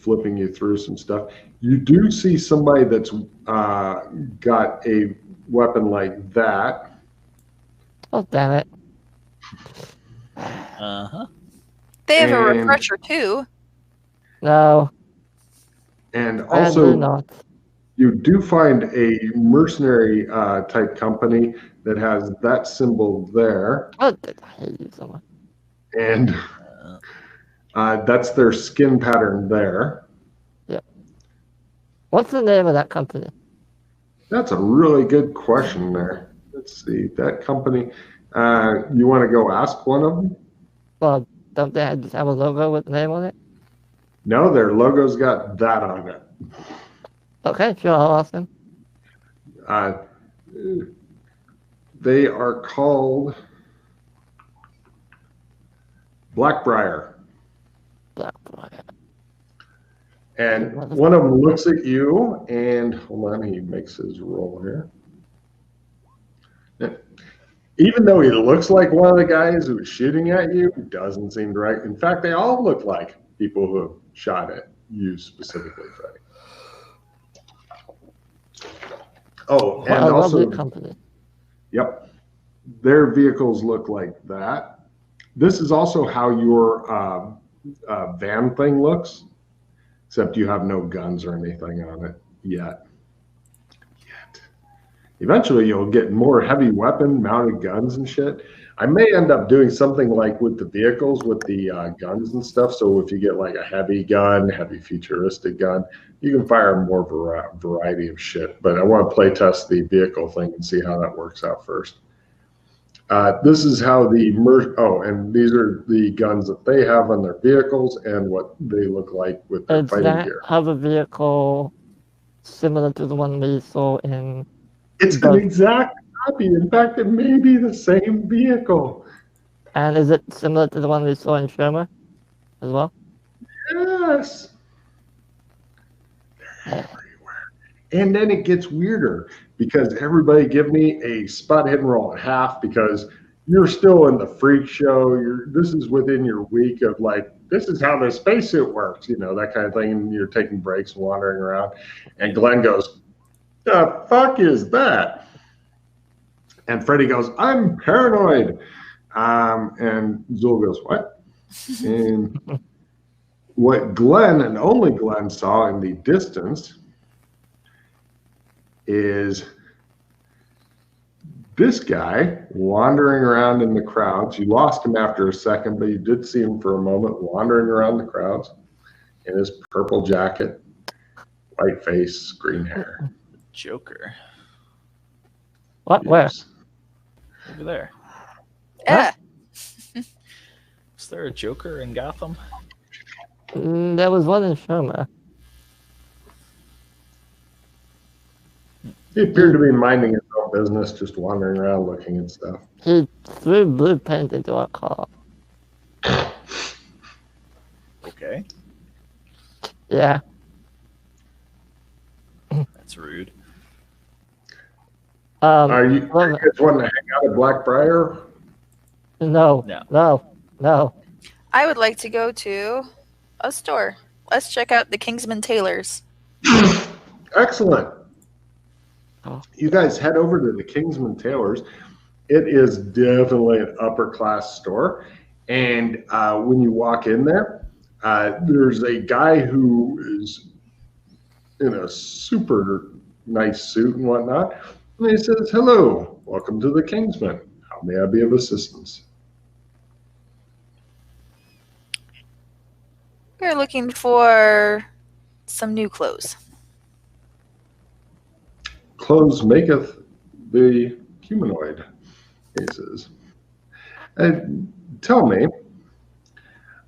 flipping you through some stuff. You do see somebody that's got a weapon like that. Oh, damn it. Uh-huh. They have a refresher too. No. And I do also, not. you do find a mercenary type company that has that symbol there. Oh, I hate you so much. And that's their skin pattern there. Yeah. What's the name of that company? That's a really good question there. Let's see. That company, you want to go ask one of them? Well, don't they just have a logo with the name on it? No, their logo's got that on it. Okay, sure, I'll ask them. They are called Blackbriar. Blackbriar. And one of them looks at you, and hold on, he makes his roll here. Even though he looks like one of the guys who was shooting at you, doesn't seem right. In fact, they all look like people who have shot at you specifically, Freddie. Oh, and also, company. Yep, their vehicles look like that. This is also how your van thing looks, except you have no guns or anything on it yet. Eventually, you'll get more heavy weapon mounted guns and shit. I may end up doing something like with the vehicles, with the guns and stuff. So if you get like a heavy gun, heavy futuristic gun, you can fire more variety of shit. But I want to play test the vehicle thing and see how that works out first. This is how the and these are the guns that they have on their vehicles and what they look like with their fighting gear. Have a vehicle similar to the one we saw in? It's an exact copy. In fact, it may be the same vehicle. And is it similar to the one we saw in Shermer as well? Yes. They're everywhere. And then it gets weirder because everybody give me a spot hidden roll at half because you're still in the freak show. This is within your week of like, this is how the spacesuit works, that kind of thing. And you're taking breaks and wandering around. And Glenn goes, the fuck is that? And Freddie goes, I'm paranoid. And Zool goes, what? And what Glenn and only Glenn saw in the distance is this guy wandering around in the crowds. You lost him after a second, but you did see him for a moment wandering around the crowds in his purple jacket, white face, green hair. Joker. What? Where? Over there. Yeah. Is there a Joker in Gotham? There was one in Shermer. He appeared to be minding his own business, just wandering around looking at stuff. He threw blue paint into our car. Okay. Yeah. That's rude. Are you guys wanting to hang out at Blackbriar? No. I would like to go to a store. Let's check out the Kingsman Tailors. Excellent. You guys head over to the Kingsman Tailors. It is definitely an upper class store. And when you walk in there, there's a guy who is in a super nice suit and whatnot. And he says, hello, welcome to the Kingsman. How may I be of assistance? We're looking for some new clothes. Clothes maketh the humanoid, he says. Tell me,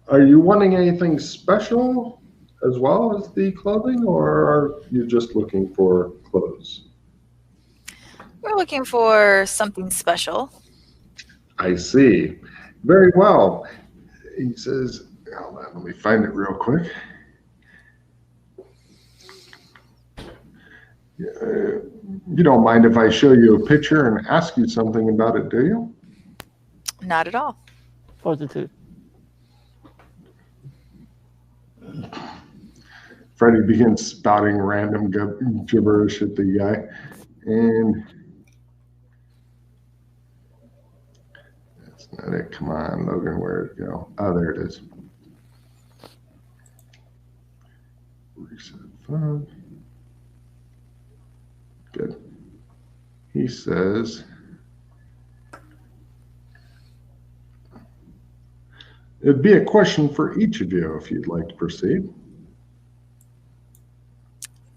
are you wanting anything special as well as the clothing, or are you just looking for clothes? We're looking for something special. I see. Very well. He says, hold on, let me find it real quick. You don't mind if I show you a picture and ask you something about it, do you? Not at all. 42. Freddy begins spouting random gibberish at the guy. And that's not it. Come on, Logan, where'd it go? Oh, there it is. Reset phone. Good. He says, it'd be a question for each of you if you'd like to proceed.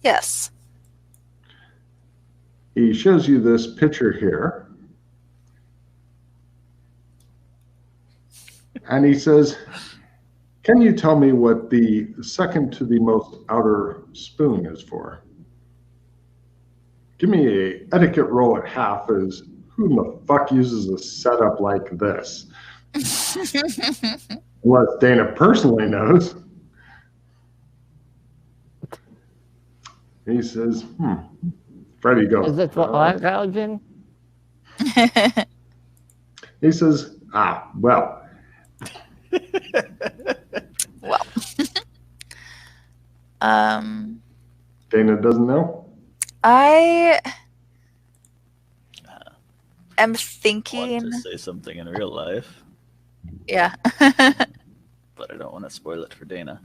Yes. He shows you this picture here. And he says, can you tell me what the second to the most outer spoon is for? Give me a etiquette roll at half as who the fuck uses a setup like this? Unless Dana personally knows. He says, Freddy goes, Is it for eye gouging? He says, well. Well. Dana doesn't know? I am I want thinking. to say something in real life, Yeah. but I don't want to spoil it for Dana.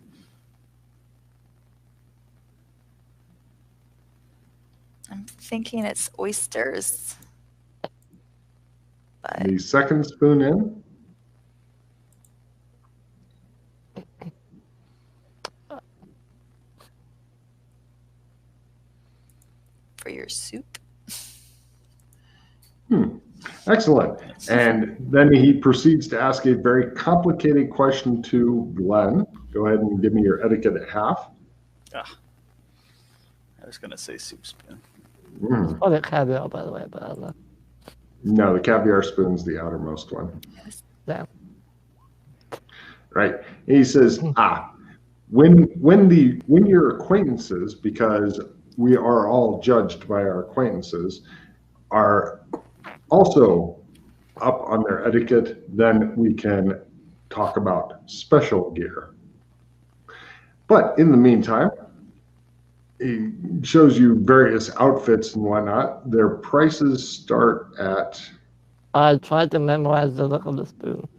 I'm thinking it's oysters. But The second spoon in. for your soup. Excellent. And then he proceeds to ask a very complicated question to Glenn. Go ahead and give me your etiquette at half. I was going to say soup spoon. Oh, the caviar, by the way, but I don't know. No, the caviar spoon's the outermost one. Yeah. Right. And he says, when your acquaintances, because we are all judged by our acquaintances, are also up on their etiquette, then we can talk about special gear. But in the meantime, he shows you various outfits and whatnot. Their prices start at... I tried to memorize the look of the spoon.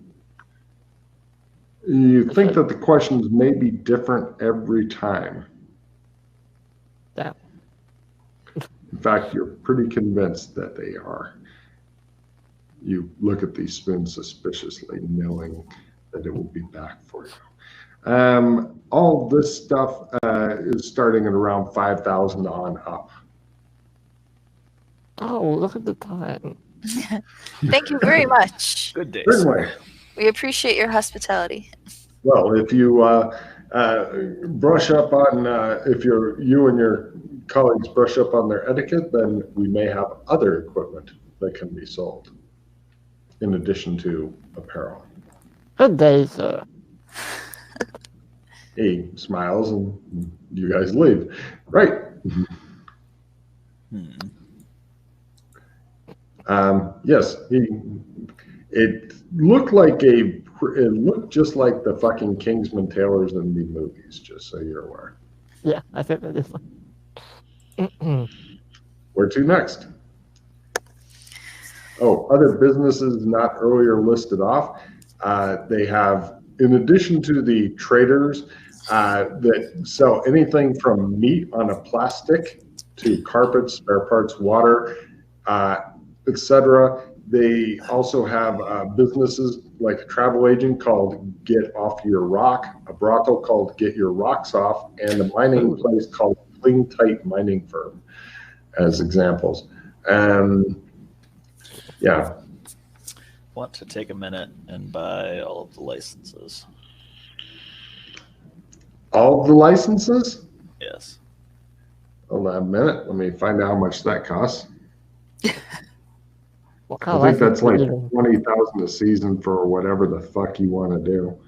You think that the questions may be different every time. Yeah. In fact, you're pretty convinced that they are. You look at these spoons suspiciously, knowing that it will be back for you. All this stuff is starting at around 5,000 on up. Oh, look at the time. Thank you very much. Good day. Certainly. We appreciate your hospitality. Well, if you brush up on, if you and your colleagues brush up on their etiquette, then we may have other equipment that can be sold in addition to apparel. Good day, sir. He smiles and you guys leave. Right. Yes, it looked just like the fucking Kingsman Taylors in the movies, just so you're aware. Yeah, I think that is. Where to next? Oh, other businesses not earlier listed off. They have, in addition to the traders that sell anything from meat on a plastic to carpets, spare parts, water, etc. They also have businesses like a travel agent called Get Off Your Rock, a brothel called Get Your Rocks Off, and a mining place called Clean Tight Mining Firm as examples. Yeah. Want to take a minute and buy all of the licenses. All of the licenses? Yes. Hold on a minute. Let me find out how much that costs. What I kind of think that's like license $20,000 a season for whatever the fuck you want to do.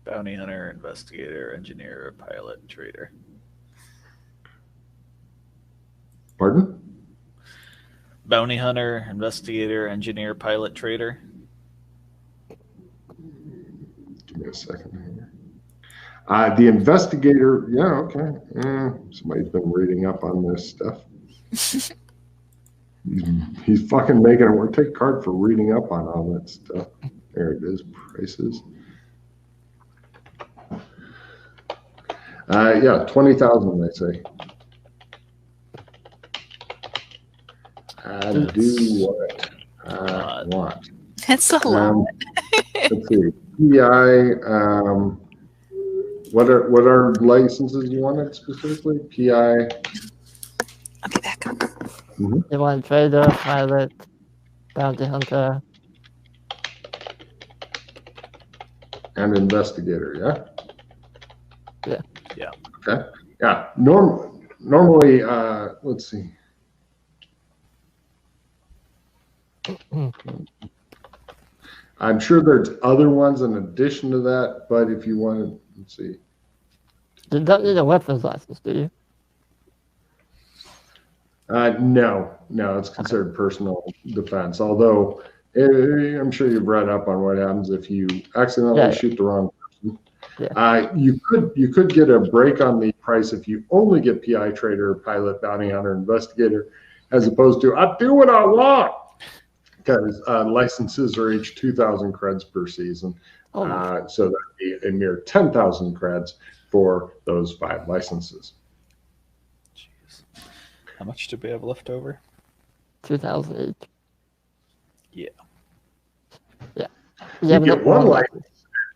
Bounty hunter, investigator, engineer, pilot, trader. Pardon? Bounty hunter, investigator, engineer, pilot, trader. Give me a second here. The investigator, yeah, okay. Somebody's been reading up on this stuff. He's fucking making it work. Take a card for reading up on all that stuff. There it is, prices. Yeah, 20,000, they say. Do what I want. It's a lot. Let's see. PI. What are licenses you wanted specifically? PI. I'll be back. You want trader, pilot, bounty hunter, And investigator, yeah? Yeah. Okay. Yeah. Normally, let's see. I'm sure there's other ones in addition to that, but if you want to, let's see. You don't need a weapons license, do you? No, it's considered personal defense. Although I'm sure you've read up on what happens if you accidentally shoot the wrong person. Yeah. You could get a break on the price if you only get PI, trader, pilot, bounty hunter, investigator, as opposed to I do what I want. Because licenses are each 2,000 creds per season. So that'd be a mere 10,000 creds for those 5 licenses. Jeez. How much do we have left over? 2,000 each. Yeah. Yeah. You get one license,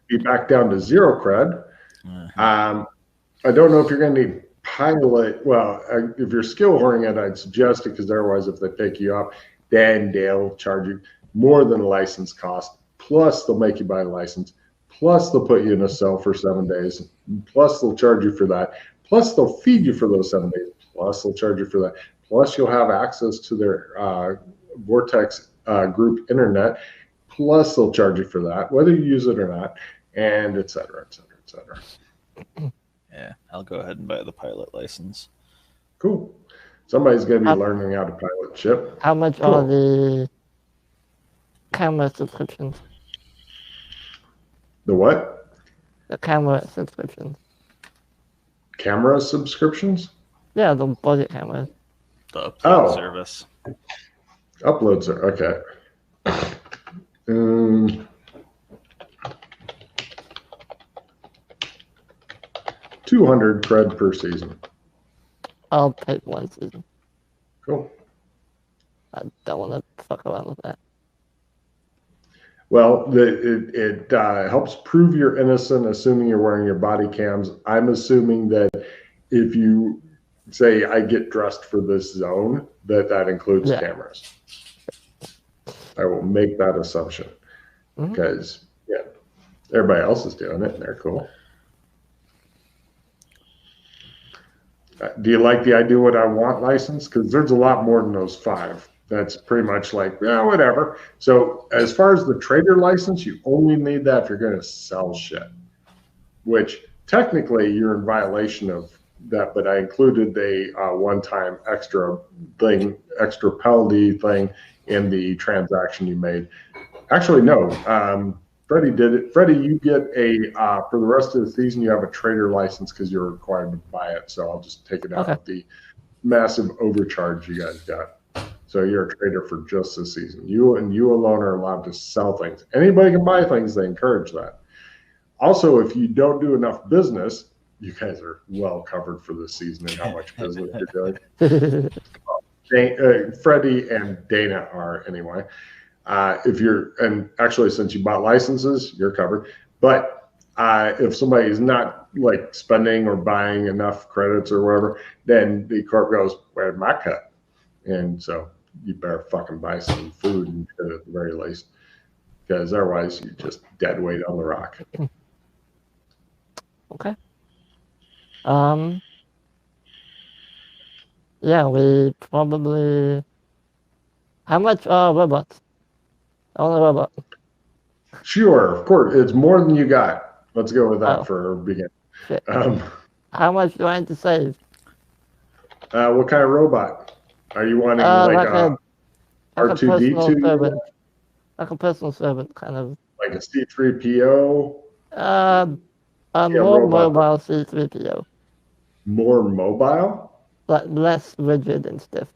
be back down to 0 cred. I don't know if you're going to need pilot. Well, if you're skill oriented, I'd suggest it because otherwise, if they pick you up, then they'll charge you more than the license cost. Plus, they'll make you buy a license. Plus, they'll put you in a cell for 7 days. Plus, they'll charge you for that. Plus, they'll feed you for those 7 days. Plus, they'll charge you for that. Plus, you'll have access to their Vortex group internet. Plus, they'll charge you for that, whether you use it or not, and et cetera, et cetera, et cetera. Yeah, I'll go ahead and buy the pilot license. Cool. Somebody's going to be learning how to pilot ship. How much are the camera subscriptions? The what? The camera subscriptions. Camera subscriptions? Yeah, the budget cameras. The upload service. Uploads are okay. 200 cred per season. I'll pay 1 season. Cool. I don't want to fuck around with that. Well, it helps prove you're innocent, assuming you're wearing your body cams. I'm assuming that if you say I get dressed for this zone, that includes cameras. I will make that assumption because everybody else is doing it and they're cool. Do you like the I do what I want license? Because there's a lot more than those 5. That's pretty much like, whatever. So as far as the trader license, you only need that if you're going to sell shit, which technically you're in violation of that. But I included a one-time extra penalty thing in the transaction you made. Actually, no. Freddie did it. Freddie, you get for the rest of the season, you have a trader license because you're required to buy it. So I'll just take it out of the massive overcharge you guys got. So you're a trader for just this season. You alone are allowed to sell things. Anybody can buy things. They encourage that. Also, if you don't do enough business, you guys are well covered for this season and how much business you're doing. Freddie and Dana are anyway. And actually, since you bought licenses, you're covered. But if somebody is not like spending or buying enough credits or whatever, then the corp goes, "Where's my cut?" And so you better fucking buy some food and shit at the very least, because otherwise you're just dead weight on the rock. Okay. Yeah, we probably. How much robots? Only robot. Sure, of course. It's more than you got. Let's go with that for a beginning. How much do I have to save? What kind of robot? Are you wanting like a R2D2? Like a personal servant, kind of. Like a C3PO? More robot. mobile C3PO. More mobile? Like less rigid and stiff.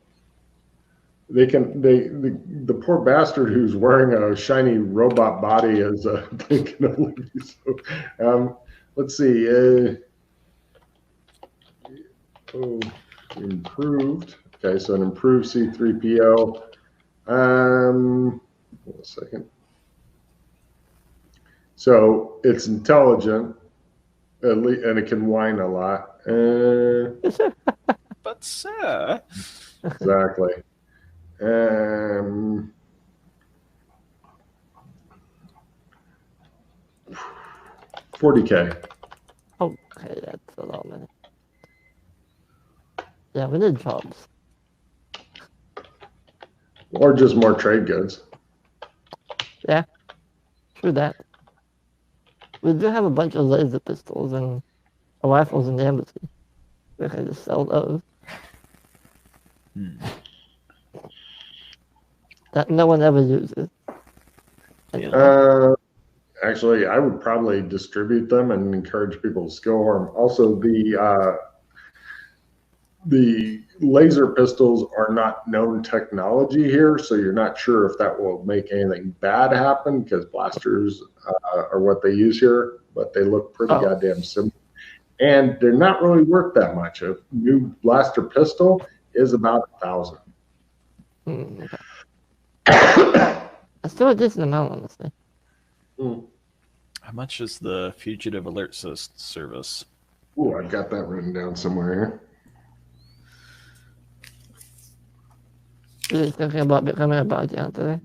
They can the poor bastard who's wearing a shiny robot body is they can only be so. Let's see. Improved. Okay, so an improved C3PO. Hold on a second. So it's intelligent, and it can whine a lot. But sir, Exactly. 40K. Okay, that's a lot of money. Yeah, we need jobs. Or just more trade goods. Yeah, true that. We do have a bunch of laser pistols and rifles in the embassy. We can just sell those. That no one ever uses. Actually, I would probably distribute them and encourage people to skill harm. Also, the laser pistols are not known technology here, so you're not sure if that will make anything bad happen because blasters are what they use here, but they look pretty goddamn simple. And they're not really worth that much. A new blaster pistol is about 1,000. Okay. That's still a decent amount, honestly. how much is the fugitive alert service? Ooh, I've got that written down somewhere here. Really thinking about becoming a bounty hunter.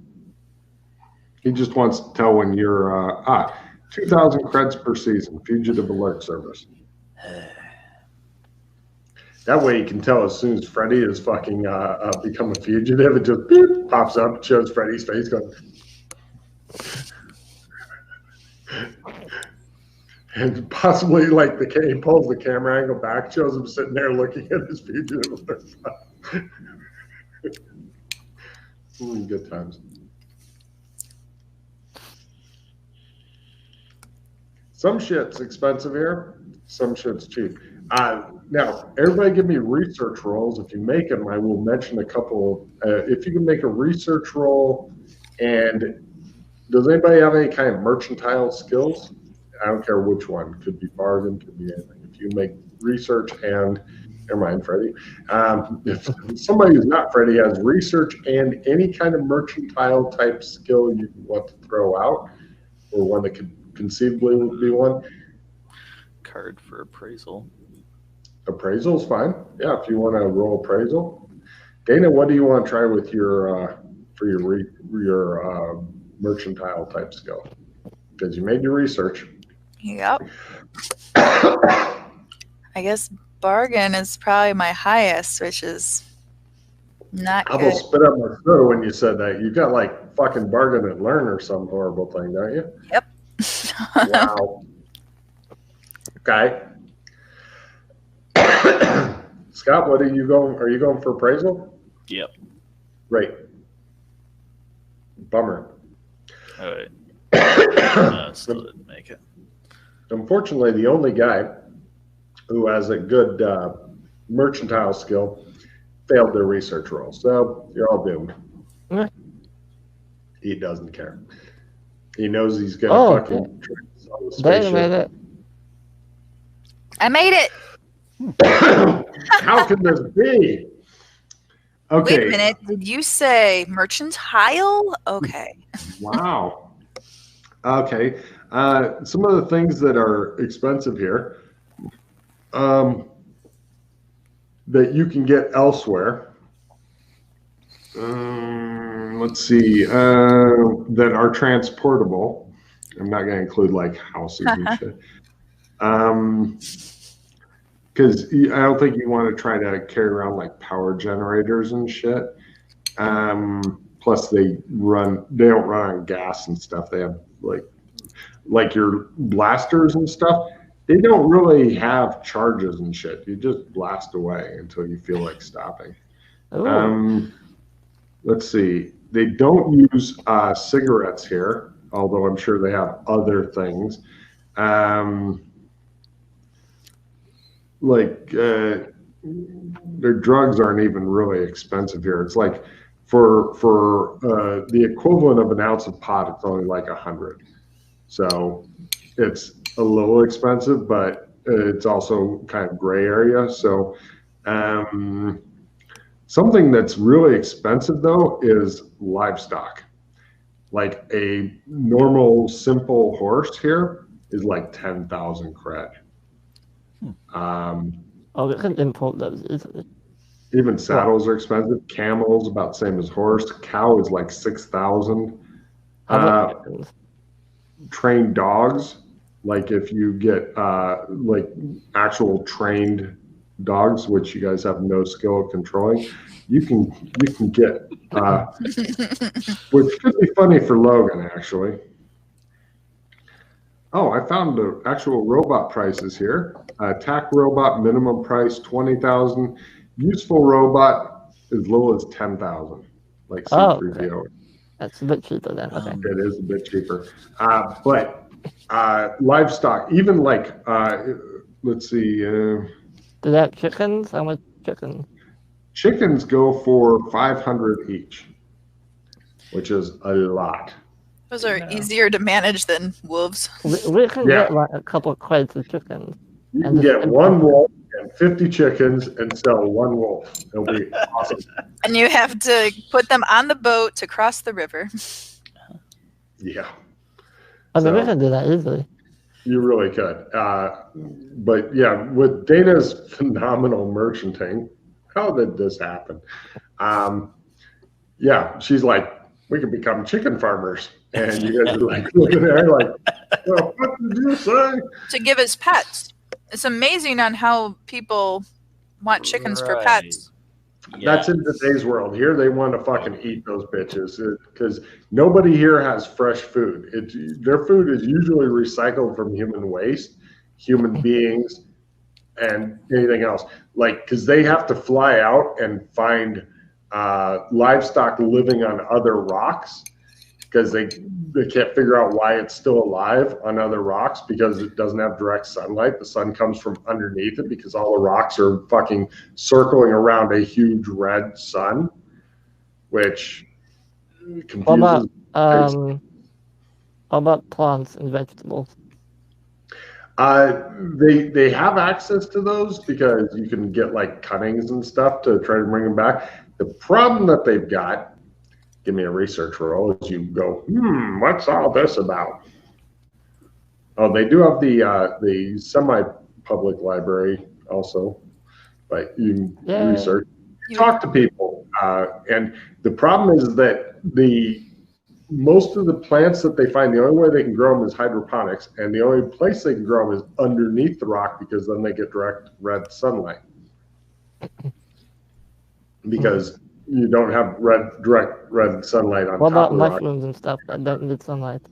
He just wants to tell when you're 2,000 creds per season, fugitive alert service. That way you can tell as soon as Freddy is fucking become a fugitive, it just beep, pops up, shows Freddy's face going. And possibly like he pulls the camera angle back, shows him sitting there looking at his fugitive alert. Good times. Some shit's expensive here, some shit's cheap. Now, everybody give me research rolls. If you make them, I will mention a couple. If you can make a research roll, and does anybody have any kind of mercantile skills? I don't care which one. Could be bargain, could be anything. If you make research and, never mind, Freddie. If somebody who's not Freddie has research and any kind of mercantile type skill you want to throw out, or one that could conceivably be one. Card for appraisal. Appraisal is fine. Yeah, if you want to roll appraisal. Dana, what do you want to try with your for your mercantile type skill? Because you made your research. Yep. I guess bargain is probably my highest, which is not I good. almost spit up my throat when you said that. You got like fucking bargain and learn or some horrible thing, don't you? Yep. Wow. Okay. Scott, what are you going? Are you going for appraisal? Yep. Right. Bummer. All right. No, still didn't make it. Unfortunately, the only guy who has a good mercantile skill failed their research roll. So you're all doomed. Yeah. He doesn't care. He knows he's going to fucking sell the They made spaceship. it. I made it. How can this be? Okay. Wait a minute. Did you say mercantile? Okay. Wow. Okay. Some of the things that are expensive here that you can get elsewhere. Let's see. That are transportable. I'm not going to include like houses and shit. Because I don't think you want to try to carry around like power generators and shit. Plus they don't run on gas and stuff. They have like your blasters and stuff. They don't really have charges and shit. You just blast away until you feel like stopping. Let's see. They don't use cigarettes here, although I'm sure they have other things. their drugs aren't even really expensive here. It's like for the equivalent of an ounce of pot, it's only like 100. So it's a little expensive, but it's also kind of gray area. So something that's really expensive though is livestock. Like a normal simple horse here is like 10,000 cred. Oh, we can import those easily. Even saddles are expensive. Camels about the same as horse. Cow is like 6,000. Trained dogs, like if you get like actual trained dogs, which you guys have no skill at controlling, you can get, which could be funny for Logan actually. Oh, I found the actual robot prices here. Attack robot minimum price 20,000. Useful robot as low as 10,000. Like C3PO. Okay. That's a bit cheaper then. Okay. It is a bit cheaper, but livestock, even like let's see. Do they have chickens? How much chickens? Chickens go for 500 each, which is a lot. Those are easier to manage than wolves. We can get like a couple of crates of chickens. You can get one wolf and 50 chickens and sell one wolf. It'll be awesome. And you have to put them on the boat to cross the river. Yeah. I mean, we can do that easily. You really could. But yeah, with Dana's phenomenal merchanting, how did this happen? Yeah, she's like, we could become chicken farmers. And you guys are like looking at her like, well, what did you say? To give as pets. It's amazing on how people want chickens for pets. Yeah. That's in today's world. Here they want to fucking eat those bitches because nobody here has fresh food. Their food is usually recycled from human waste, human beings, and anything else. Like, because they have to fly out and find livestock living on other rocks because they can't figure out why it's still alive on other rocks because it doesn't have direct sunlight. The sun comes from underneath it because all the rocks are fucking circling around a huge red sun, which confuses. How about plants and vegetables? They have access to those because you can get like cuttings and stuff to try to bring them back. The problem that they've got, give me a research roll as you go, what's all this about? Oh, they do have the semi-public library also, but you can research, talk to people. And the problem is that most of the plants that they find, the only way they can grow them is hydroponics, and the only place they can grow them is underneath the rock because then they get direct red sunlight. Because you don't have direct red sunlight on top of the rock. What about mushrooms and stuff that don't need sunlight?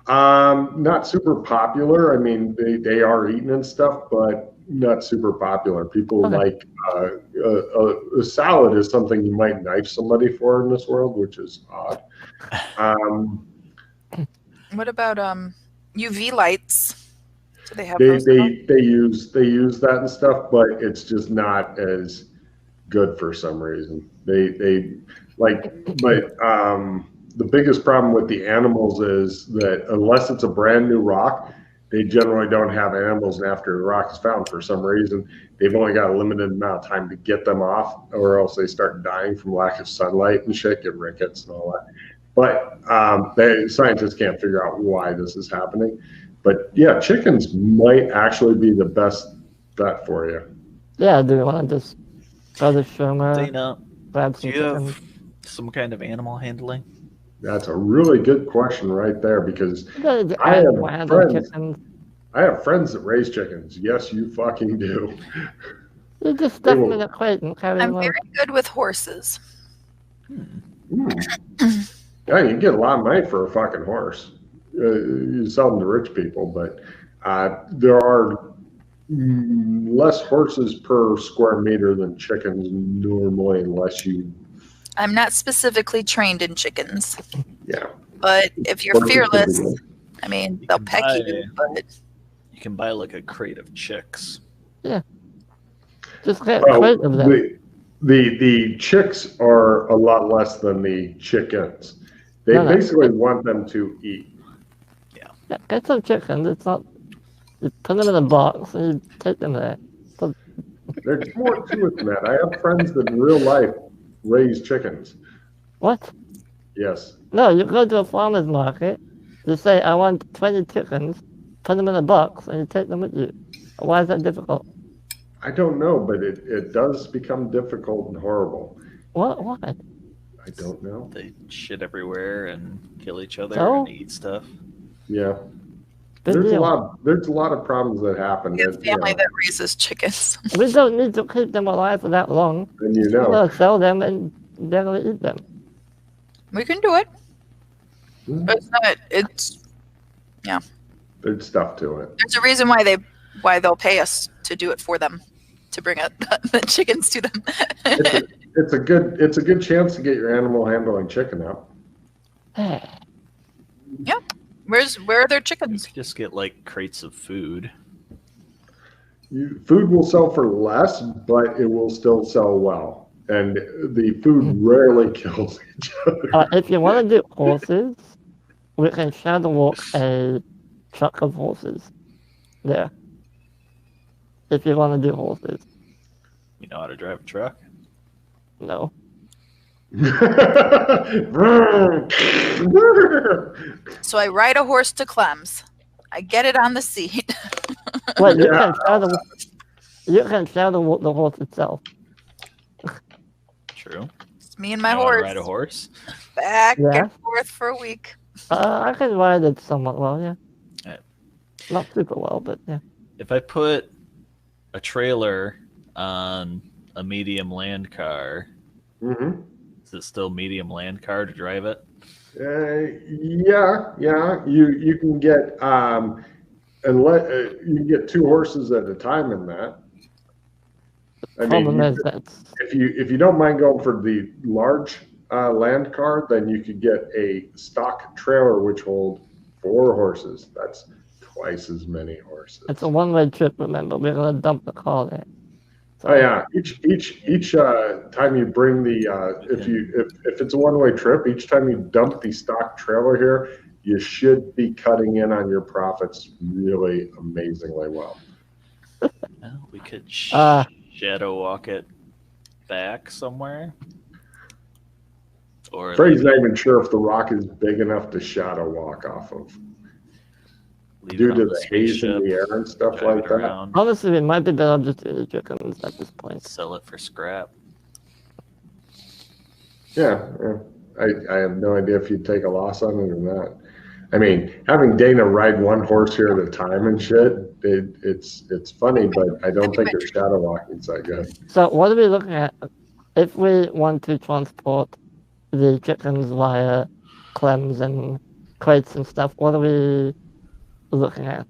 Not super popular. I mean, they are eaten and stuff, but not super popular. People like a salad is something you might knife somebody for in this world, which is odd. What about UV lights? Do they have they those? They use that and stuff, but it's just not as good for some reason. They like, but the biggest problem with the animals is that unless it's a brand new rock, they generally don't have animals after the rock is found for some reason. They've only got a limited amount of time to get them off, or else they start dying from lack of sunlight and shit, get rickets and all that. But scientists can't figure out why this is happening. But yeah, chickens might actually be the best bet for you. Yeah, do you want to just go to Shermer, Dana, grab some do you chickens? have some kind of animal handling? That's a really good question right there because I have friends that raise chickens. Yes, you fucking do. You just stuff them in a crate and carry them I'm very good with horses. Yeah, you can get a lot of money for a fucking horse. You sell them to rich people, but there are less horses per square meter than chickens normally, unless you. I'm not specifically trained in chickens. Yeah. But if you're fearless, I mean, they'll peck you. But you can buy like a crate of chicks. Just get Well, crate of them. the chicks are a lot less than the chickens. They No. basically want them to eat. Yeah, get some chickens. It's not. You put them in a box and you take them there. There's more to it than that. I have friends that in real life raise chickens. What? Yes. No, you go to a farmer's market. You say, I want 20 chickens. Put them in a box and you take them with you. Why is that difficult? I don't know, but it does become difficult and horrible. What? Why? I don't know. They shit everywhere and kill each other So? and eat stuff. Yeah. Big There's deal. a lot of problems that happen. We have That, family that raises chickens. We don't need to keep them alive for that long. and you We're know. gonna sell them and they're gonna eat them. We can do it. Hmm. But it's not. It's There's stuff to it. there's a reason why they'll pay us to do it for them, to bring the chickens to them. It's a good chance to get your animal handling chicken up. Where are their You chickens? could just get like crates of food. Food will sell for less, but it will still sell well. And the food rarely kills each other. If you want to do horses, we can shadow walk a truck of horses there. If you want to do horses. You know how to drive a truck? No. So I ride a horse to Clem's. I get it on the seat. Wait, Yeah. you can shadow walk the horse itself. True. It's me and my You know how to horse ride a horse? back Yeah. and forth for a week. I can ride it somewhat well, yeah. Yeah. Not super well, but yeah. If I put a trailer on a medium land car, Mm-hmm. is it still medium land car to drive it? Yeah. You can get you can get 2 horses at a time in that. I Problem mean, is that if you don't mind going for the large land car, then you could get a stock trailer which hold 4 horses. That's twice as many horses. it's a one-way trip, remember. We're going to dump the car there. So, Oh yeah, each time you bring the if it's a one-way trip, each time you dump the stock trailer here, you should be cutting in on your profits really amazingly well. Well, we could Uh, shadow walk it back somewhere. Or Freddie's not even sure if the rock is big enough to shadow walk off of, leave it due on to the the haze in spaceship, the air and stuff drive like it that. around, honestly, it might be better just to eat chickens at this point. sell it for scrap. Yeah. I have no idea if you'd take a loss on it or not. I mean, having Dana ride one horse here at a time and shit, it's funny, but I don't think their shadow walking's that good. So what are we looking at? If we want to transport the chickens via Clems and crates and stuff, what are we looking at?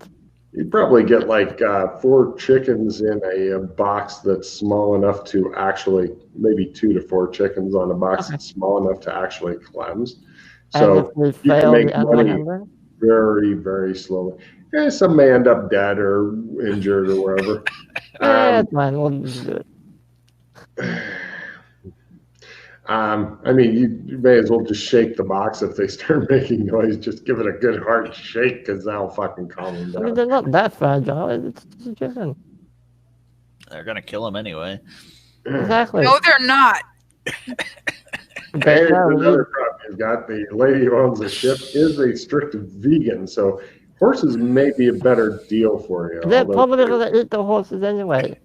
You'd probably get like 4 chickens in a box that's small enough to actually, maybe 2 to 4 chickens on a box Okay. that's small enough to actually cleanse. And So if we you can fail make the animal money handling? very, very slowly. Some may end up dead or injured or wherever. Yeah, it's fine. We'll do it. I mean, you may as well just shake the box if they start making noise. Just give it a good hard shake because that'll fucking calm them I mean, down. they're not that fragile. It's just a chicken. They're gonna kill him anyway. Exactly. No, they're not. They Hey, shall another live. problem you've got, the lady who owns the ship is a strict vegan, so horses may be a better deal for you. They're although- probably going to eat the horses anyway.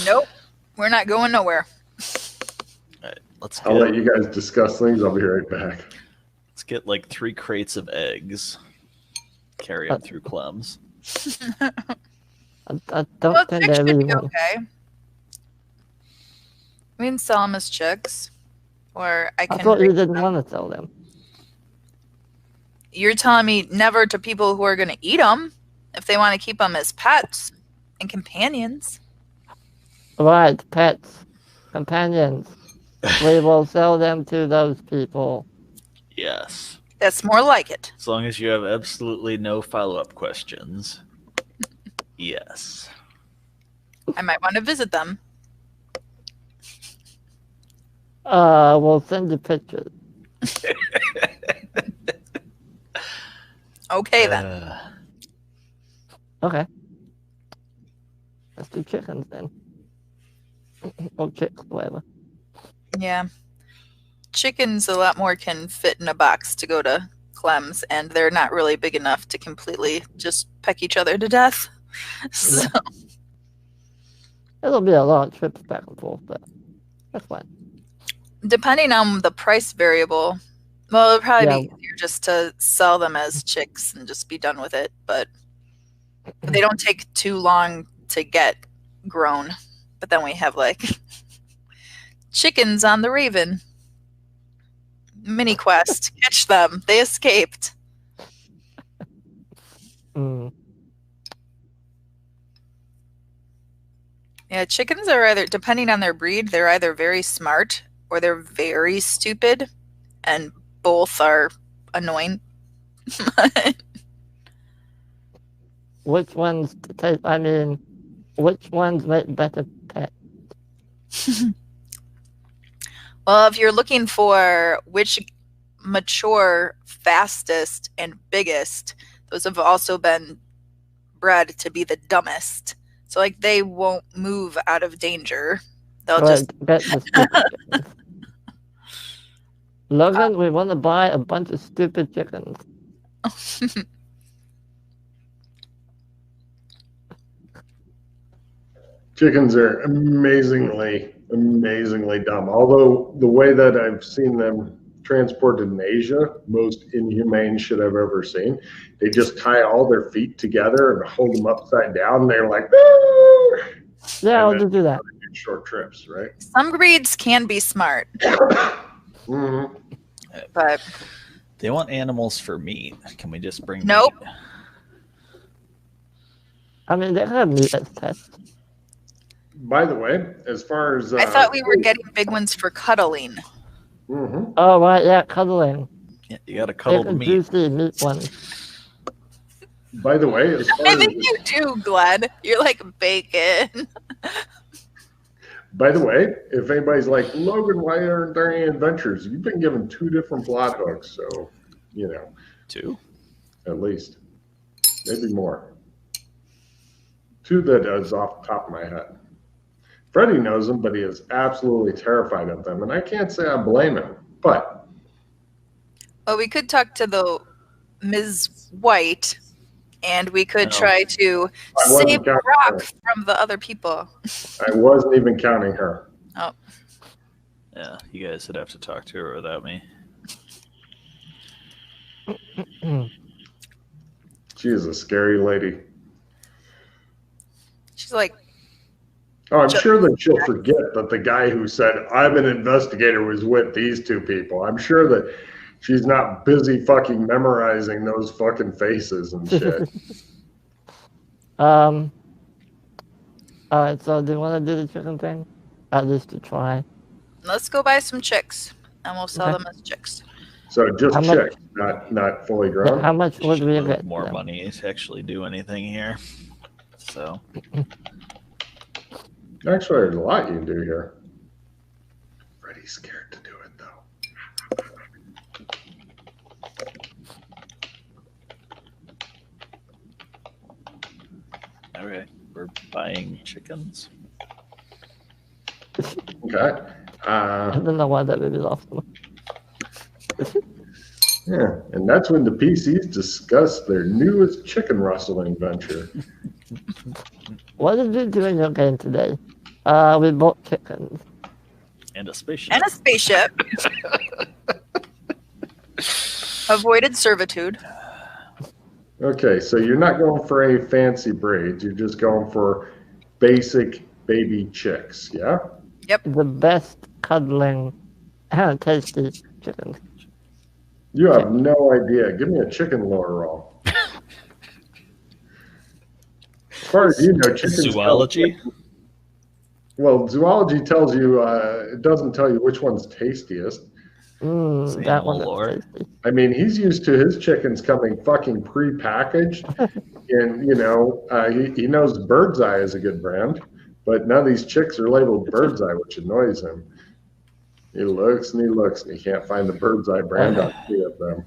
Nope. We're not going nowhere. All right, let's I'll let get, you guys discuss things. I'll be right back. let's get like 3 crates of eggs. Carry them through Clem's. I don't Well, think chicks they should really be want. okay. We can sell them as chicks, or I I can. thought you didn't want to sell them. You're telling me never to people who are going to eat them if they want to keep them as pets and companions. Right, pets, companions. We will sell them to those people. Yes. That's more like it. As long as you have absolutely no follow-up questions. Yes. I might want to visit them. We'll send you pictures. Okay then. Okay. Let's do chickens then. Or chicks, whatever. Yeah. Chickens a lot more can fit in a box to go to Clem's, and they're not really big enough to completely just peck each other to death. So, It'll be a lot of trips back and forth, but that's fine. depending on the price variable, well, it'll probably Yeah. be easier just to sell them as chicks and just be done with it. But they don't take too long to get grown. But then we have like chickens on the Raven. Mini quest. Catch them. They escaped. Mm. Yeah, chickens are either, depending on their breed, they're either very smart or they're very stupid, and both are annoying. Which ones take, I mean, which ones make better pets? Well, if you're looking for which mature fastest and biggest, those have also been bred to be the dumbest. So like they won't move out of danger. They'll just Get the stupid chickens. Logan, we want to buy a bunch of stupid chickens. Chickens are amazingly dumb. Although the way that I've seen them transported in Asia, most inhumane shit I've ever seen. They just tie all their feet together and hold them upside down. They're like, "Ah!" Yeah, I'll And just do that. short trips, right? some breeds can be smart, Mm-hmm. but They want animals for meat. Can we just bring Nope. meat? I mean, they have meat as pets. By the way, as far as I thought we were getting big ones for cuddling. Mhm. Oh, right, yeah, cuddling. Yeah, you got to cuddle Big the and meat. juicy meat ones. By the way, as far I as think you do, Glenn. You're like bacon. By the way, if anybody's like, Logan, why aren't there any adventures? You've been given 2 different plot hooks, so, you know, 2? at least. Maybe more. 2 that is off the top of my head. Freddie knows them, but he is absolutely terrified of them, and I can't say I blame him. But Well, we could talk to the Ms. White, and we could No. try to I wasn't save the counting rock her. from the other people. I wasn't even counting her. Yeah, you guys would have to talk to her without me. She is a scary lady. She's like, Oh, I'm sure that she'll forget that the guy who said, I'm an investigator, was with these 2 people. I'm sure that she's not busy fucking memorizing those fucking faces and shit. Alright, so do you want to do the chicken thing? At least to try. let's go buy some chicks, and we'll sell Okay. them as chicks. So just How much- chicks, not fully Yeah, grown. how much would we Should get? more them? money to actually do anything here. So Actually, there's a lot you can do here. Freddie's scared to do it, though. okay, we're buying chickens. Okay. I don't know why that baby lost them. Yeah, and that's when the PCs discuss their newest chicken rustling venture. What did you do in your game today? We bought chickens. And a spaceship. And a spaceship. Avoided servitude. Okay, so you're not going for any fancy breeds. You're just going for basic baby chicks, yeah? The best cuddling, tasty chickens. You have no idea. Give me a chicken lore roll. As far as you know, chickens. Zoology? Well, zoology tells you, it doesn't tell you which one's tastiest. It's That animal one looks lore. tasty. I mean, he's used to his chickens coming fucking pre-packaged, and he knows Bird's Eye is a good brand, but none of these chicks are labeled Bird's Eye, which annoys him. He looks and he looks and he can't find the Bird's Eye brand on any of them.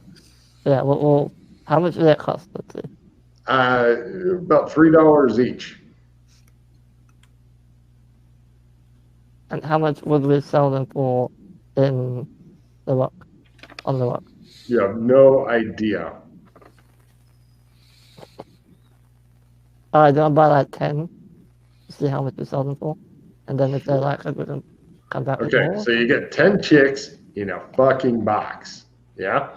Yeah, well, how much does that cost? Let's see. About $3 each. And how much would we sell them for in the rock? On the rock? You have no idea. Alright, then I'll buy like 10. See how much we sell them for. And then if they like it, we can come back with Okay, more. so you get 10 chicks in a fucking box. Yeah?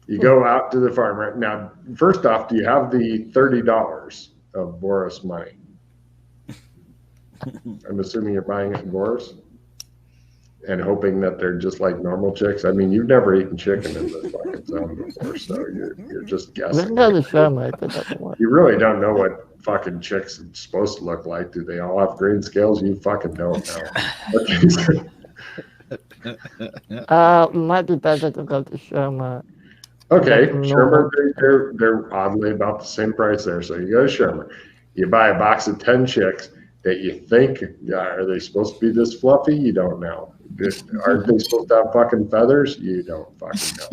You go out to the farmer. Now, first off, do you have the $30 of Boris money? I'm assuming you're buying it in Boris and hoping that they're just like normal chicks. I mean, you've never eaten chicken in this fucking zone before, so you're just We guessing. can go to Sherma if it doesn't work. You really don't know what fucking chicks are supposed to look like. Do they all have green scales? You fucking don't know. Okay, so, Might be better to go to Sherma. okay, That's Shermer, they're oddly about the same price there. So you go to Shermer, you buy a box of 10 chicks that you think, are they supposed to be this fluffy? You don't know. Aren't they supposed to have fucking feathers? You don't fucking know.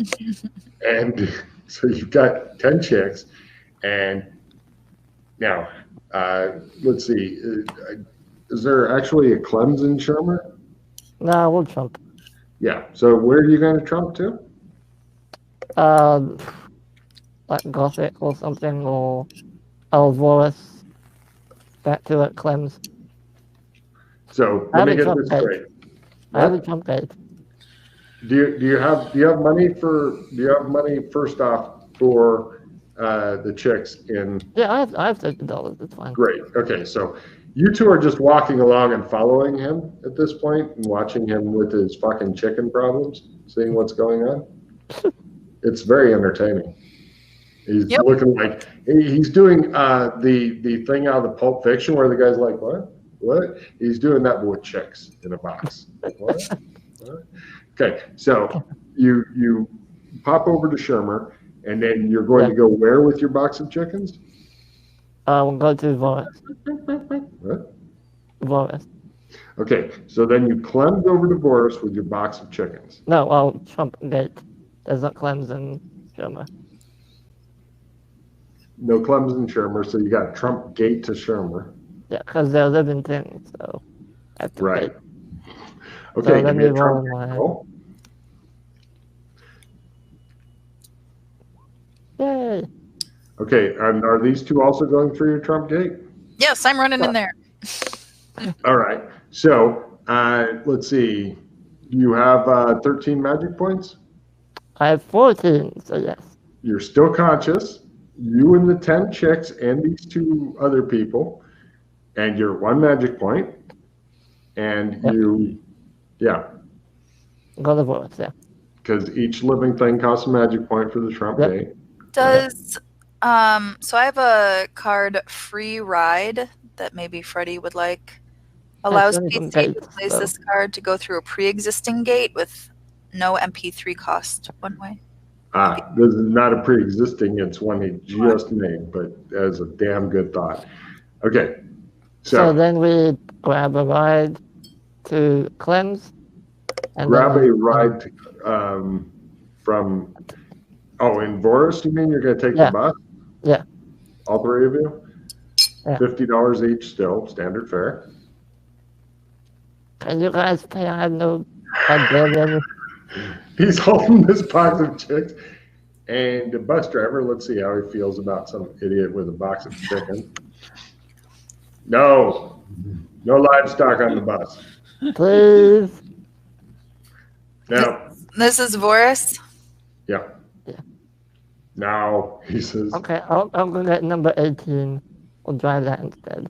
And so you've got 10 chicks, and now, let's see, is there actually a Clemson Shermer? No, we'll trump. Yeah, so where are you going to trump to? Like Gothic or something, or Voris. Back to like Clems. So I let me have a get trump this cake. straight. I have a trump cake. Do you have money first off for the chicks in? Yeah, I have $30. It's fine. Great. Okay, so you two are just walking along and following him at this point and watching him with his fucking chicken problems, seeing what's going on. It's very entertaining. He's looking like he's doing the thing out of the Pulp Fiction where the guy's like, what? He's doing that with chicks in a box. What? Okay, so you pop over to Shermer, and then you're going to go where with your box of chickens? We'll go to Voris. What? Voris. Okay, so then you cleanse over to Boris with your box of chickens. No, Trump Gate. There's not Clemson Shermer. No Clemson Shermer, so you got Trump Gate to Shermer. Yeah, because they're living things, so at the Right. gate. Okay, So give let me me a Trump roll my. roll. Yay! Okay, and are these two also going through your Trump Gate? Yes, I'm running in there. All right, so let's see. You have 13 magic points. I have 14, so yes. You're still conscious. You and the 10 chicks and these two other people, and you're 1 magic point. And Go to Voris, yeah. because each living thing costs a magic point for the Trump Yep. Gate. Does so I have a card free ride that maybe Freddie would like. Allows only some PC to gates, place so. this card to go through a pre-existing gate with no MP3 cost one way. This is not a pre-existing, it's one he just made, but that is a damn good thought. Okay, So then we grab a ride to Clems. And grab then a ride from, in Voris, you mean you're going to take the bus? Yeah. All three of you? Yeah. $50 each still, standard fare. Can you guys pay? I have no idea. He's holding this box of chicks. And the bus driver, let's see how he feels about some idiot with a box of chicken. No livestock on the bus. Please. No. This is Voris. Yeah. Now, he says. Okay, I'll go get number 18. We'll drive that instead.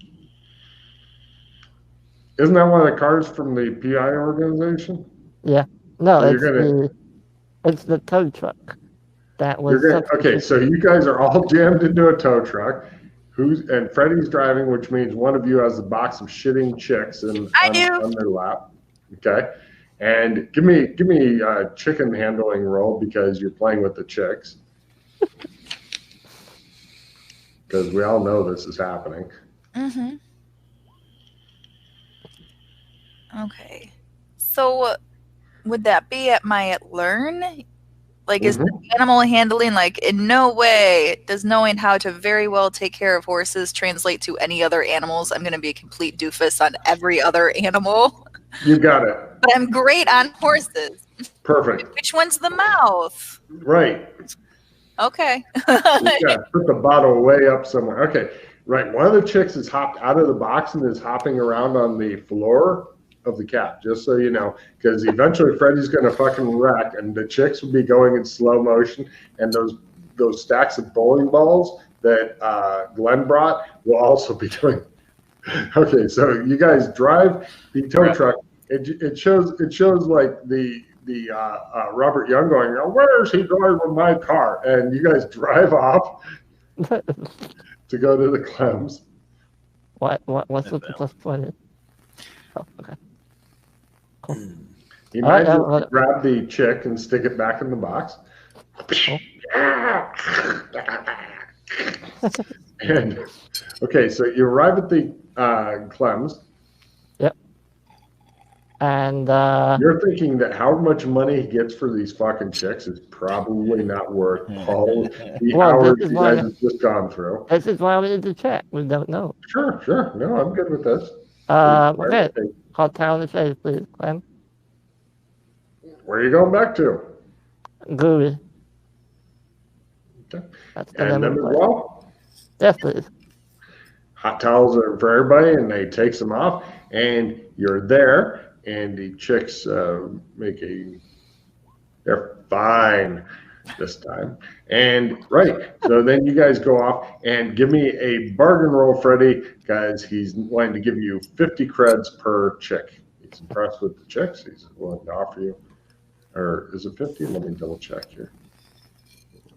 Isn't that one of the cars from the PI organization? Yeah. No, So it's the tow truck. That was okay, so you guys are all jammed into a tow truck. And Freddie's driving, which means one of you has a box of shitting chicks on their lap. Okay. And give me a chicken handling roll because you're playing with the chicks. Because we all know this is happening. Mm-hmm. Okay. So would that be at my learn? Like, is the animal handling, like, in no way does knowing how to very well take care of horses translate to any other animals? I'm going to be a complete doofus on every other animal. You got it. But I'm great on horses. Perfect. Which one's the mouth? Right. Okay. Yeah, put the bottle way up somewhere. Okay. Right. One of the chicks has hopped out of the box and is hopping around on the floor of the cab, just so you know, because eventually Freddy's going to fucking wreck, and the chicks will be going in slow motion, and those stacks of bowling balls that Glenn brought will also be doing. Okay, so you guys drive the tow truck. It shows like the Robert Young going, where is he driving my car? And you guys drive off to go to the Clems. What's with the plus 20? Oh, okay. Cool. You might just grab the chick and stick it back in the box. Cool. And okay, so you arrive at the Clems. Yep. And you're thinking that how much money he gets for these fucking chicks is probably not worth all the hours you guys have just gone through. This is why we need to check. We don't know. Sure. No, I'm good with this. Okay. Call town and say, please, Clem. Where are you going back to? Gooey. Okay. That's the And them as well? Yes, please. Hot towels are for everybody, and they take them off, and you're there, and the chicks they're fine this time. And right, so then you guys go off and give me a bargain roll, Freddie, guys. He's willing to give you 50 creds per chick. He's impressed with the chicks. He's willing to offer you, or is it 50? Let me double check here.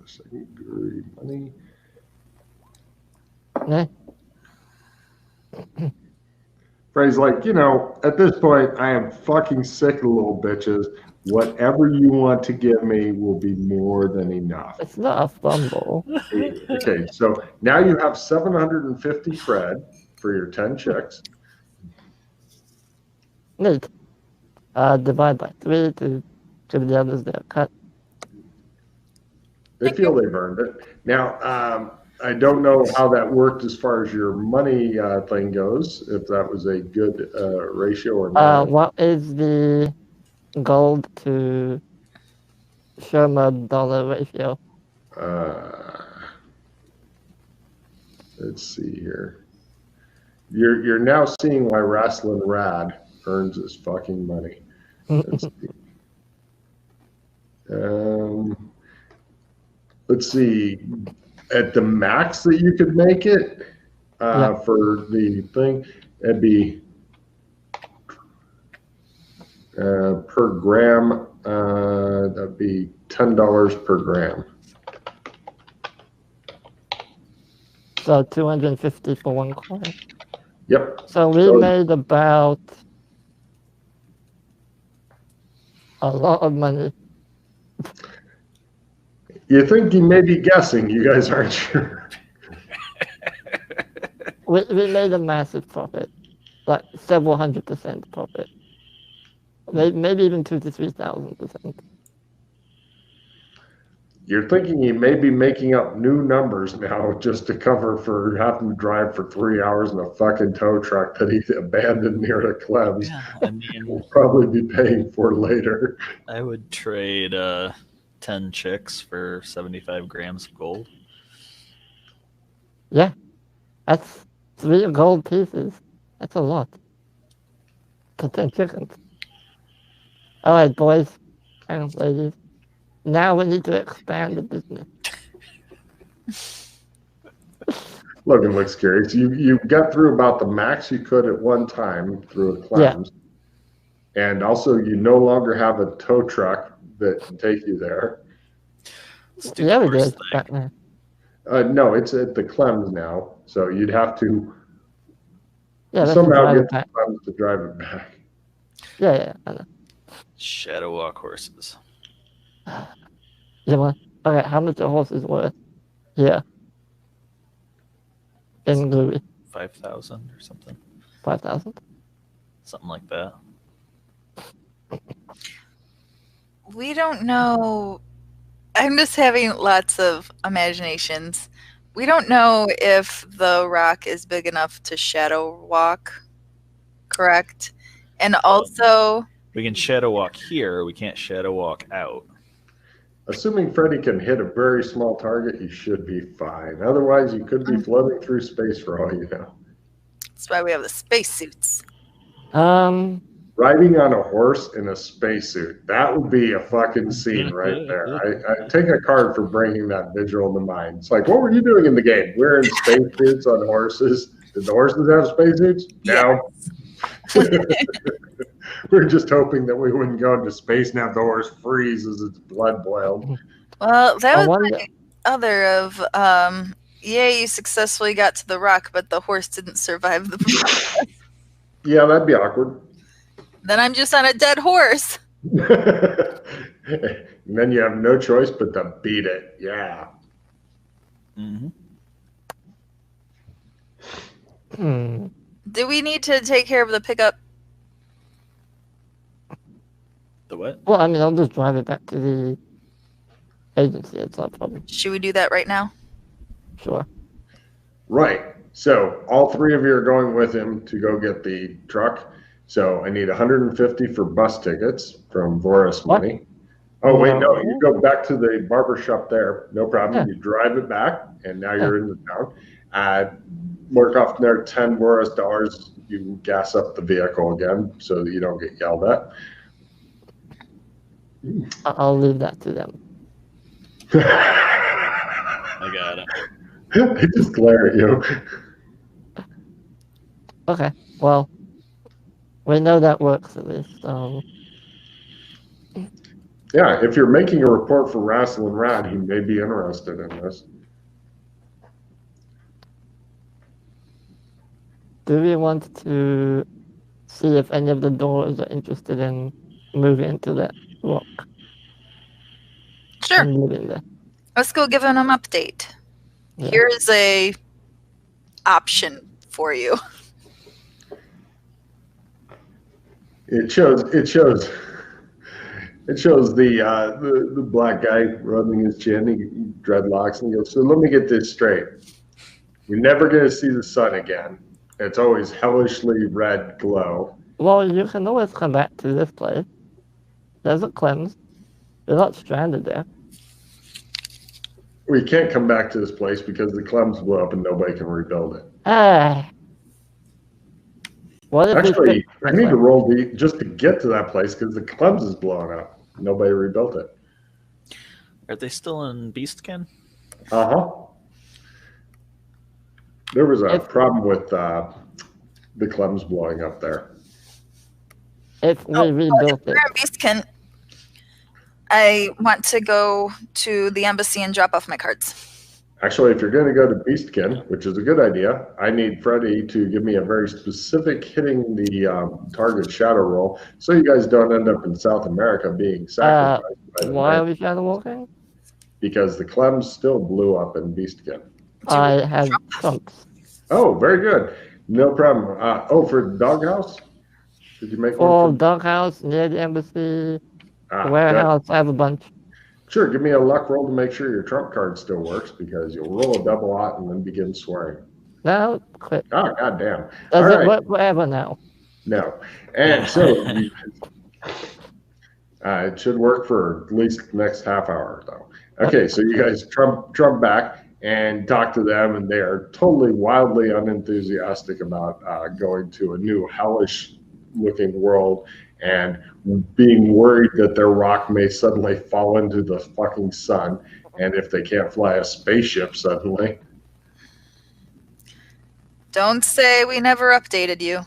A second, greedy money. Yeah. Freddie's like, at this point, I am fucking sick of little bitches. Whatever you want to give me will be more than enough. It's not a fumble. Okay, so now you have 750 cred for your 10 chicks. Neat. Divide by 3 to give the others their cut. They feel they've earned it. Now, I don't know how that worked as far as your money thing goes, if that was a good ratio or not. What is the gold to Sherma dollar ratio? Let's see here. You're now seeing why Wrestling Rad earns his fucking money. Let's see. Let's see. At the max that you could make it for the thing, it'd be per gram. That'd be $10 per gram. So 250 for one coin. Yep. So we made about a lot of money. You think you may be guessing, you guys aren't sure. We made a massive profit, like several 100% profit. Maybe even 2,000 to 3,000%. You're thinking you may be making up new numbers now just to cover for having to drive for 3 hours in a fucking tow truck that he abandoned near the Clems. Yeah, I mean, we'll probably be paying for later. I would trade 10 chicks for 75 grams of gold. Yeah, that's 3 gold pieces. That's a lot. For 10 chickens. All right, boys and ladies. Now we need to expand the business. Logan looks curious. You got through about the max you could at one time through a Clems. Yeah. And also you no longer have a tow truck that can take you there. Yeah, we did. No, it's at the Clems now. So you'd have to somehow get the Clems to drive it back. Yeah, I know. Shadow walk horses. You want? Okay, how much a horse is worth? Here. In Louis. 5,000 or something. 5,000? Something like that. We don't know. I'm just having lots of imaginations. We don't know if the rock is big enough to shadow walk, correct? And also, We can shadow walk here. We can't shadow walk out. Assuming Freddy can hit a very small target, he should be fine. Otherwise, you could be floating through space for all you know. that's why we have the spacesuits. Riding on a horse in a spacesuit. That would be a fucking scene right there. I take a card for bringing that visual to mind. It's like, what were you doing in the game? We're in spacesuits on horses. Did the horses have spacesuits? No. We're just hoping that we wouldn't go into space and have the horse freeze as its blood boiled. Well, that I was wonder. my other of, you successfully got to the rock, but the horse didn't survive the process. Yeah, that'd be awkward. Then I'm just on a dead horse. And then you have no choice but to beat it. Yeah. Mm-hmm. Do we need to take care of the pickup? The what? Well, I mean, I'll just drive it back to the agency. It's not a problem. Should we do that right now? Sure. Right. So all three of you are going with him to go get the truck. So I need 150 for bus tickets from Voris What? money. Oh, wait, no. No. You go back to the barber shop there. No problem. Yeah. You drive it back, and now you're in the town. Work off there 10 Voris dollars. You gas up the vehicle again so that you don't get yelled at. I'll leave that to them. I got it. They just glare at you. Okay. Well, we know that works at least. Yeah, if you're making a report for Rassel and Rad, he may be interested in this. Do we want to see if any of the doors are interested in moving into that rock Sure. and living there? Let's go give him an update. Yeah. Here's a option for you. It shows the black guy rubbing his chin, he dreadlocks, and he goes, so let me get this straight. You're never going to see the sun again. It's always hellishly red glow. Well, you can always come back to this place. There's a cleanse. You're not stranded there. We can't come back to this place because the Clems blew up and nobody can rebuild it. What if Actually, I need to roll just to get to that place because the Clems is blowing up. Nobody rebuilt it. Are they still in Beastkin? Uh-huh. There was a problem with the Clems blowing up there. If we rebuilt it. Beastkin, I want to go to the embassy and drop off my cards. Actually, if you're going to go to Beastkin, which is a good idea, I need Freddy to give me a very specific hitting the target shadow roll so you guys don't end up in South America being sacrificed. Why are we shadow walking? Because the Clems still blew up in Beastkin. I had trumps. Oh, very good. No problem. For Doghouse? Did you make Oh, one? doghouse, near the embassy, Good. warehouse, I have a bunch. Sure, give me a luck roll to make sure your trump card still works because you'll roll a double out and then begin swearing. No, quit. Oh, goddamn. Does it work forever now? No. And so it should work for at least the next half hour, though. Okay, so you guys trump back and talk to them, and they are totally wildly unenthusiastic about going to a new hellish-looking world and being worried that their rock may suddenly fall into the fucking sun, and if they can't fly a spaceship suddenly. Don't say we never updated you.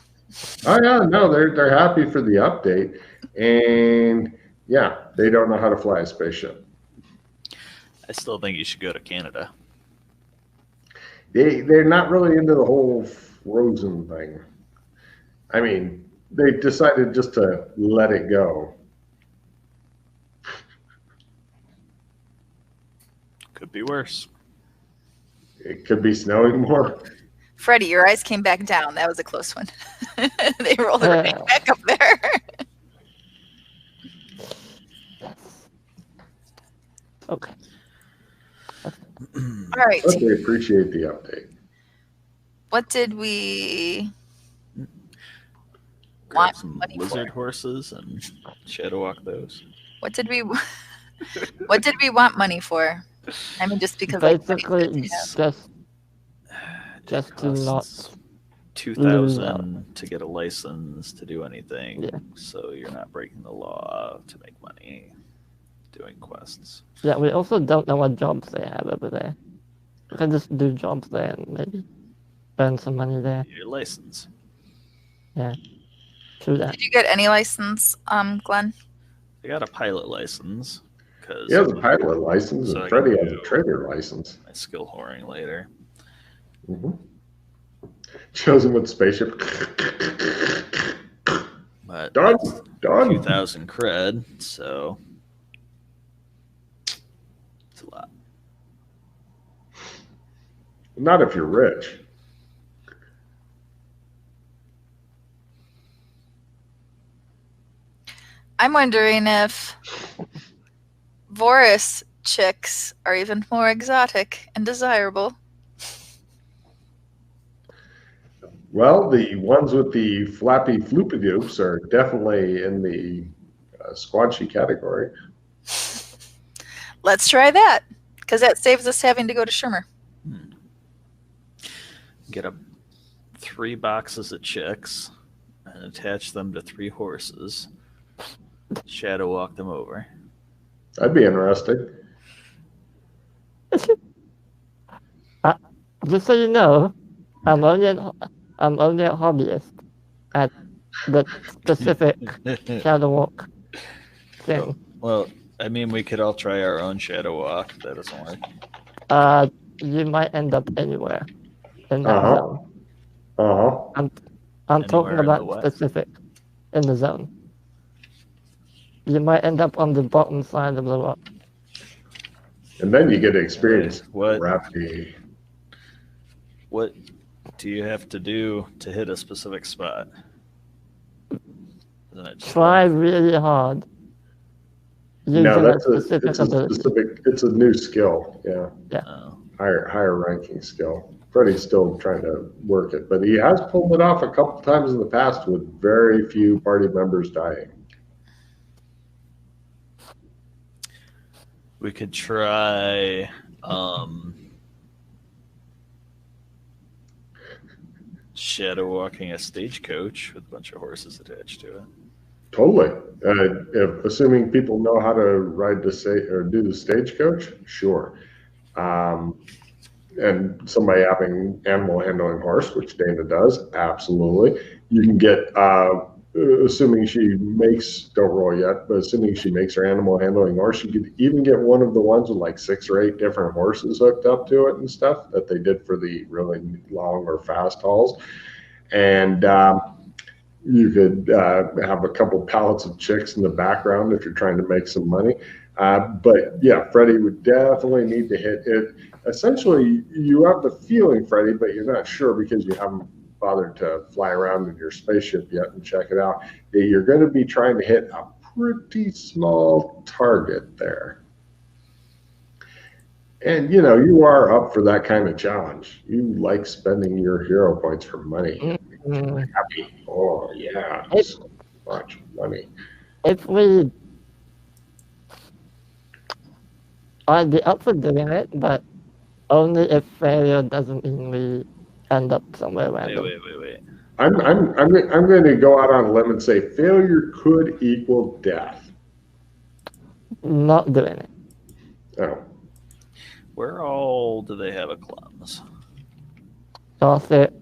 Oh yeah, no, they're happy for the update, and yeah, they don't know how to fly a spaceship. I still think you should go to Canada. They're not really into the whole frozen thing. I mean, they decided just to let it go. be worse. It could be snowing more. Freddie, your eyes came back down. That was a close one. They rolled it right back up there. Okay. All right. But we appreciate the update. What did we Grab want some money lizard for? horses and shadow walk those. What did we want money for? I mean, just because Basically, like, just to not. Costs 2,000 to get a license to do anything. Yeah. So you're not breaking the law to make money doing quests. Yeah, we also don't know what jobs they have over there. We can just do jobs there and maybe earn some money there. Your license. Yeah. True that. did you get any license, Glenn? I got a pilot license because He has a pilot license, So and I Freddie can has a do- trader license. my skill whoring later. Mm-hmm. Shows him with spaceship. But Done. that's Done. 2,000 cred, so it's a lot. Not if you're rich. I'm wondering if Voris chicks are even more exotic and desirable. Well, the ones with the flappy floopy doops are definitely in the squanchy category. Let's try that, because that saves us having to go to Shermer. Get 3 boxes of chicks and attach them to 3 horses. Shadow walk them over. That'd be interesting. Just so you know, I'm only a hobbyist at the specific shadow walk thing. Well, I mean, we could all try our own shadow walk. If that doesn't work. You might end up anywhere in that Uh-huh. zone. Uh-huh. I'm talking Anywhere in the about what? specific in the zone. You might end up on the bottom side of the rock. And then you get to experience What? gravity. What do you have to do to hit a specific spot? Isn't it just Try really hard. No, Using that's a specific it's a ability. specific. It's a new skill. Yeah, Oh. higher ranking skill. Freddie's still trying to work it, but he has pulled it off a couple times in the past with very few party members dying. We could try shadow walking a stagecoach with a bunch of horses attached to it. Totally. Assuming people know how to ride or do the stagecoach, sure. And somebody having animal handling horse, which Dana does, absolutely. You can get, assuming she makes, don't roll yet, but assuming she makes her animal handling horse, you could even get one of the ones with like 6 or 8 different horses hooked up to it and stuff that they did for the really long or fast hauls. And you could have a couple pallets of chicks in the background if you're trying to make some money. But yeah, Freddie would definitely need to hit it. Essentially, you have the feeling, Freddie, but you're not sure because you haven't bothered to fly around in your spaceship yet and check it out, that you're going to be trying to hit a pretty small target there. And, you know, you are up for that kind of challenge. You like spending your hero points for money. Mm-hmm. Happy. Oh, yeah. So much money. If we... I'd be up for doing it, but only if failure doesn't mean we end up somewhere random. Wait. I'm going to go out on a limb and say failure could equal death. Not doing it. Oh. Where all do they have a clubs? Gothic,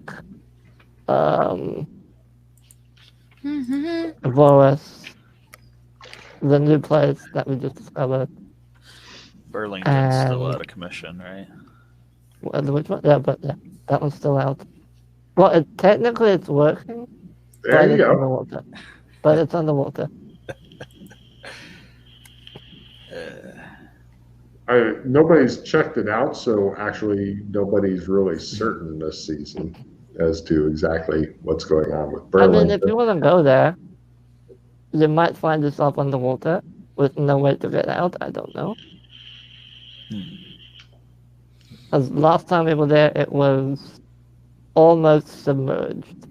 Voris, the new place that we just discovered. Burlington's still out of commission, right? Which one? Yeah, but yeah, that one's still out. Well, technically it's working. There you go. Underwater. But it's underwater. Nobody's checked it out, so actually nobody's really certain this season as to exactly what's going on with I mean, Burlington. if you want to go there, you might find yourself underwater with no way to get out. I don't know. Because last time we were there, it was almost submerged.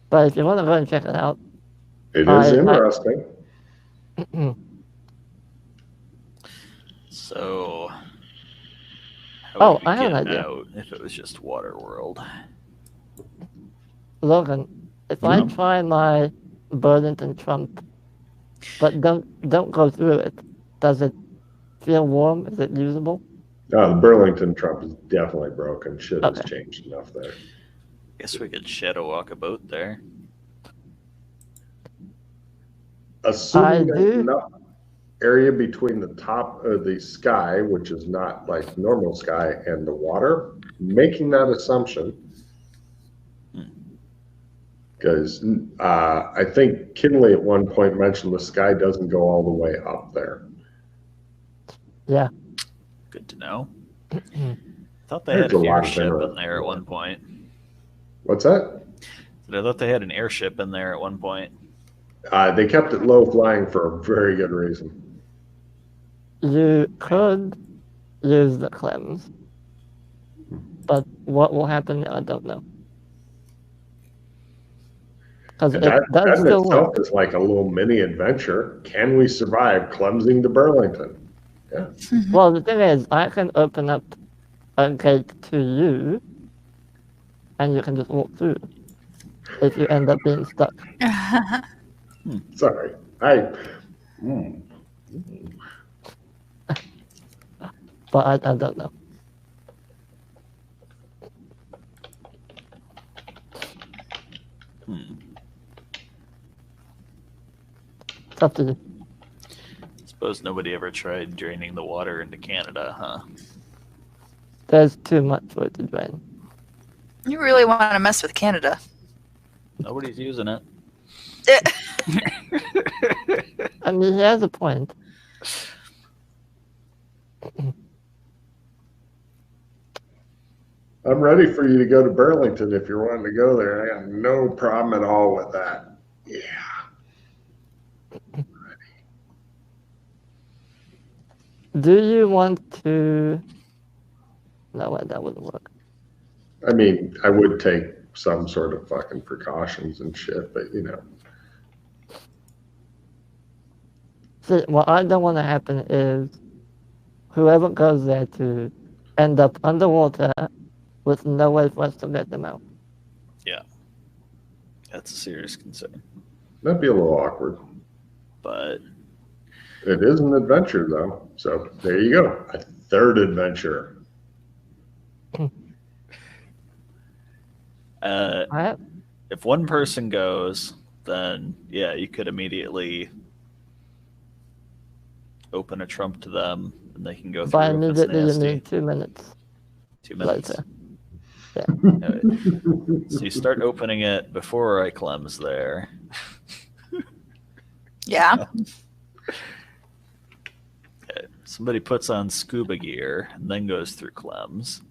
But if you want to go and check it out, It is interesting. So, how Oh, would we I have an get idea. out if it was just Water World? Logan, if I try my Burlington Trump, but don't go through it, does it feel warm? Is it usable? The Burlington Trump is definitely broken. Shit has Okay. changed enough there. Guess we could shadow walk a boat there. Assuming I there's do. enough area between the top of the sky, which is not like normal sky, and the water, making that assumption. Because I think Kinley at one point mentioned the sky doesn't go all the way up there. Yeah. Good to know. Thought they There's had a an lot of airship in interesting there at ones. one point. What's that? I thought they had an airship in there at one point. They kept it low flying for a very good reason. You could use the clems, but what will happen, I don't know. Because it That does in still itself work. is like a little mini adventure. Can we survive clumsing to Burlington? Yeah. Well, the thing is, I can open up a gate to you, and you can just walk through if you end up being stuck. Sorry. But I don't know. It's up to you. Suppose nobody ever tried draining the water into Canada, huh? There's too much for it to drain. You really want to mess with Canada. Nobody's using it. I mean, he has a point. I'm ready for you to go to Burlington if you're wanting to go there. I got no problem at all with that. Yeah. Do you want to... No, that wouldn't work. I mean, I would take some sort of fucking precautions and shit, but you know. See, what I don't want to happen is whoever goes there to end up underwater with no way for us to get them out. Yeah. That's a serious concern. That'd be a little awkward. But It is an adventure, though. So there you go. A third adventure. if one person goes, then yeah, you could immediately open a trump to them, and they can go through. By if it's immediately, you nasty. mean 2 minutes 2 minutes. later. So you start opening it before I clems there. Yeah. Okay. Somebody puts on scuba gear and then goes through clems.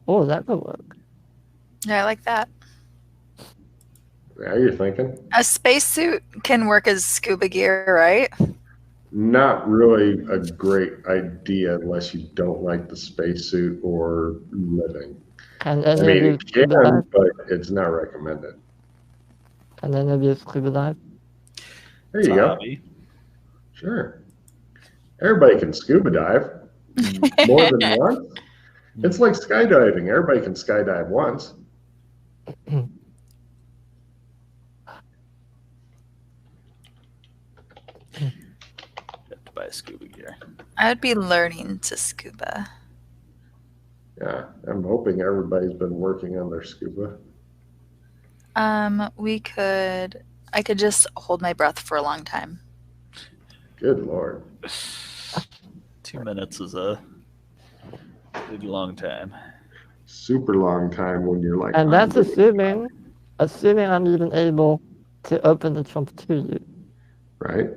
Oh, that could work. Yeah, I like that. Now you're thinking? A spacesuit can work as scuba gear, right? Not really a great idea unless you don't like the spacesuit or living. Can I any mean, of you it scuba can, dive? but it's not recommended. Can any of you scuba dive? There It's you a go. hobby. Sure. Everybody can scuba dive more than once. It's like skydiving. Everybody can skydive once. You have to buy scuba gear. I would be learning to scuba. Yeah, I'm hoping everybody's been working on their scuba. I could just hold my breath for a long time. Good Lord. 2 minutes is a big long time. Super long time when you're like, And that's assuming I'm even able to open the trunk to you. right?